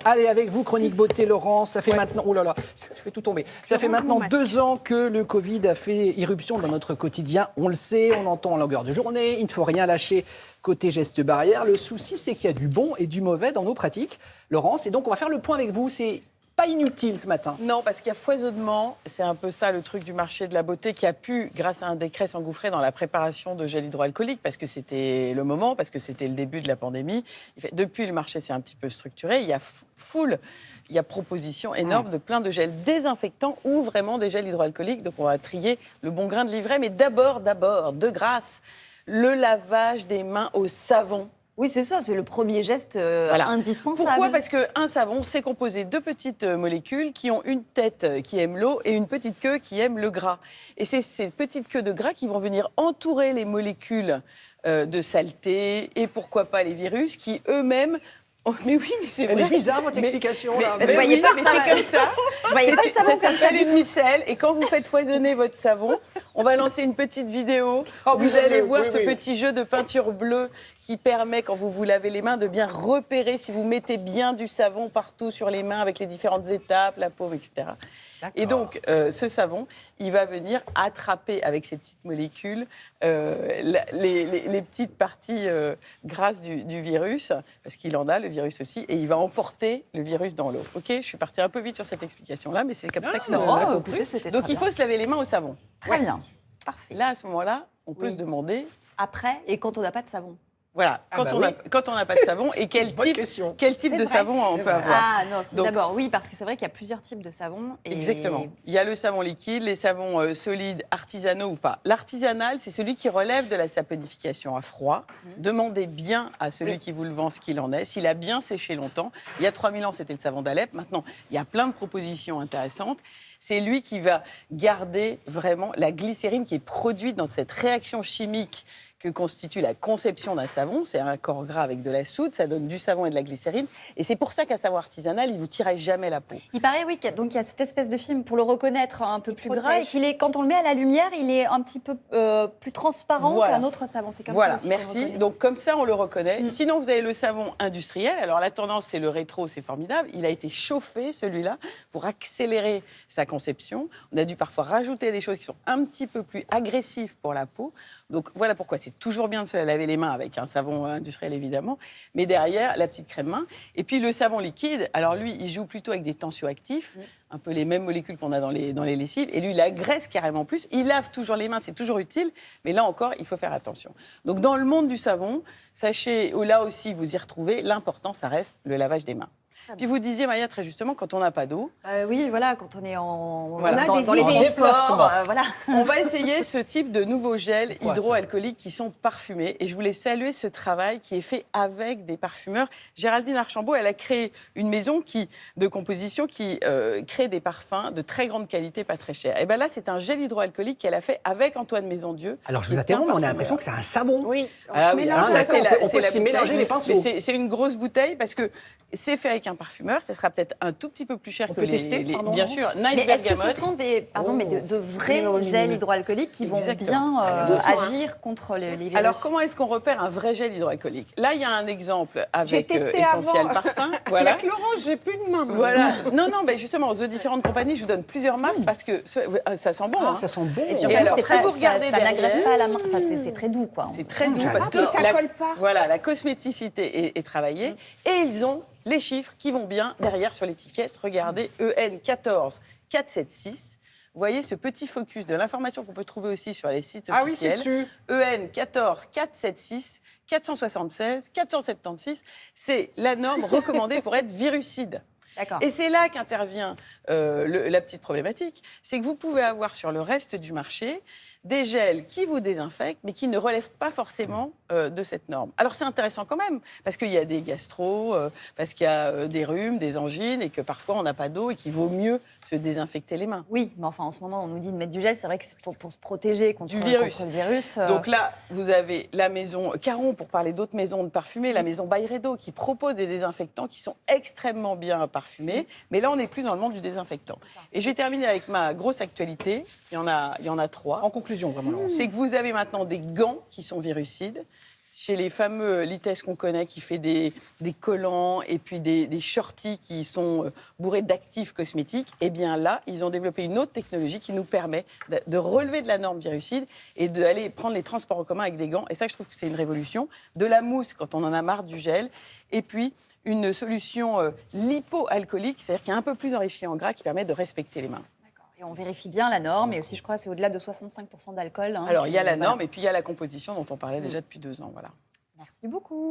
Allez, avec vous, Chronique Beauté, Laurence, ça fait maintenant... Oh là là, je fais tout tomber. Ça fait maintenant 2 ans que le Covid a fait irruption dans notre quotidien. On le sait, on l'entend en longueur de journée, il ne faut rien lâcher côté gestes barrières. Le souci, c'est qu'il y a du bon et du mauvais dans nos pratiques. Laurence, et donc on va faire le point avec vous. C'est pas inutile ce matin. Non, parce qu'il y a foisonnement. C'est un peu ça le truc du marché de la beauté qui a pu, grâce à un décret, s'engouffrer dans la préparation de gel hydroalcoolique parce que c'était le moment, parce que c'était le début de la pandémie. Depuis, le marché s'est un petit peu structuré. Il y a il y a proposition énorme de plein de gels désinfectants ou vraiment des gels hydroalcooliques. Donc on va trier le bon grain de livret. Mais d'abord, de grâce, le lavage des mains au savon. Oui, c'est ça, c'est le premier geste indispensable. Pourquoi ? Parce qu'un savon, c'est composé de petites molécules qui ont une tête qui aime l'eau et une petite queue qui aime le gras. Et c'est ces petites queues de gras qui vont venir entourer les molécules de saleté et pourquoi pas les virus qui eux-mêmes... Oh, mais oui, mais c'est vrai. Elle est bizarre, votre explication. Là. Je voyais pas mais ça. c'est comme ça. Je voyais pas le savon Ça s'appelle une micelle. Et quand vous faites foisonner votre savon, on va lancer une petite vidéo. Vous allez voir ce petit jeu de peinture bleue qui permet, quand vous vous lavez les mains, de bien repérer si vous mettez bien du savon partout sur les mains avec les différentes étapes, la paume, etc. Et donc, ce savon, il va venir attraper avec ces petites molécules les petites parties grasses du virus, parce qu'il en a, le virus aussi, et il va emporter le virus dans l'eau. OK ? Je suis partie un peu vite sur cette explication-là, mais c'est comme ça que ça se Donc, il faut se laver les mains au savon. Très bien, parfait. Là, à ce moment-là, on peut se demander... Après, et quand on n'a pas de savon. Voilà, quand on n'a pas de savon, et quel type de savon on peut avoir. Ah non, c'est d'abord, oui, parce que c'est vrai qu'il y a plusieurs types de savons. Exactement. Il y a le savon liquide, les savons solides, artisanaux ou pas. L'artisanal, c'est celui qui relève de la saponification à froid. Demandez bien à celui qui vous le vend ce qu'il en est. S'il a bien séché longtemps. Il y a 3000 ans, c'était le savon d'Alep. Maintenant, il y a plein de propositions intéressantes. C'est lui qui va garder vraiment la glycérine qui est produite dans cette réaction chimique que constitue la conception d'un savon. C'est un corps gras avec de la soude, ça donne du savon et de la glycérine. Et c'est pour ça qu'un savon artisanal, il ne vous tiraille jamais la peau. Il paraît, oui, donc il y a cette espèce de film pour le reconnaître un peu plus gras et qu'il est, quand on le met à la lumière, il est un petit peu plus transparent qu'un autre savon. C'est comme ça aussi merci. Donc comme ça, on le reconnaît. Sinon, vous avez le savon industriel. Alors la tendance, c'est le rétro, c'est formidable. Il a été chauffé, celui-là, pour accélérer sa conception. On a dû parfois rajouter des choses qui sont un petit peu plus agressives pour la peau. Donc voilà pourquoi c'est toujours bien de se laver les mains avec un savon industriel, évidemment. Mais derrière, la petite crème main. Et puis le savon liquide, alors lui, il joue plutôt avec des tensioactifs, un peu les mêmes molécules qu'on a dans les lessives. Et lui, il agresse carrément plus. Il lave toujours les mains, c'est toujours utile. Mais là encore, il faut faire attention. Donc dans le monde du savon, sachez, là aussi, vous y retrouvez, l'important, ça reste le lavage des mains. Puis vous disiez, Maya, très justement, quand on n'a pas d'eau. Oui, voilà, quand on est dans les déplacements. On va essayer ce type de nouveaux gels hydroalcooliques qui sont parfumés. Et je voulais saluer ce travail qui est fait avec des parfumeurs. Géraldine Archambault, elle a créé une maison de composition qui crée des parfums de très grande qualité, pas très chers. Et bien là, c'est un gel hydroalcoolique qu'elle a fait avec Antoine Maisondieu. Alors, je vous interromps, mais on a l'impression que c'est un savon. Oui, on peut s'y mélanger les pinceaux. C'est une grosse bouteille parce que c'est fait avec un parfumeur, ça sera peut-être un tout petit peu plus cher que les bien sûr, Nice Bergamote. Bergamote. Est-ce que ce sont de vrais gels hydroalcooliques qui vont bien agir contre les virus? Alors, comment est-ce qu'on repère un vrai gel hydroalcoolique? Là, il y a un exemple avec Essentiel Parfum. Voilà. Avec Laurence, j'ai plus de main. Voilà. Non, mais justement, de différentes compagnies, je vous donne plusieurs marques parce que ça sent bon. Ça sent bon. Et surtout, si vous regardez ça n'agresse pas à la main. Enfin, c'est très doux, quoi. C'est très doux parce que ça colle pas. Voilà, la cosméticité est travaillée et ils ont les chiffres qui vont bien derrière sur l'étiquette. Regardez, EN 14 476. Vous voyez ce petit focus de l'information qu'on peut trouver aussi sur les sites officiels. Ah oui, c'est dessus. EN 14 476 476 476. C'est la norme recommandée pour être virucide. D'accord. Et c'est là qu'intervient la petite problématique. C'est que vous pouvez avoir sur le reste du marché des gels qui vous désinfectent, mais qui ne relèvent pas forcément de cette norme. Alors c'est intéressant quand même, parce qu'il y a des gastro, parce qu'il y a des rhumes, des angines, et que parfois on n'a pas d'eau et qu'il vaut mieux se désinfecter les mains. Oui, mais enfin en ce moment on nous dit de mettre du gel, c'est vrai que c'est pour se protéger contre le virus. Donc là, vous avez la maison Caron, pour parler d'autres maisons de parfumés, la maison Byredo qui propose des désinfectants qui sont extrêmement bien parfumés, mais là on n'est plus dans le monde du désinfectant. Et j'ai terminé avec ma grosse actualité, il y en a 3. En conclusion, vraiment, Laurence. C'est que vous avez maintenant des gants qui sont virucides. chez les fameux Lites qu'on connaît, qui fait des collants et puis des shorties qui sont bourrés d'actifs cosmétiques, eh bien là, ils ont développé une autre technologie qui nous permet de relever de la norme virucide et d'aller prendre les transports en commun avec des gants. Et ça, je trouve que c'est une révolution. De la mousse quand on en a marre du gel. Et puis, une solution lipoalcoolique, c'est-à-dire qui est un peu plus enrichie en gras, qui permet de respecter les mains. Et on vérifie bien la norme, et aussi, je crois, c'est au-delà de 65% d'alcool. Alors, il y a la norme, et puis il y a la composition dont on parlait déjà depuis 2 ans. Voilà. Merci beaucoup.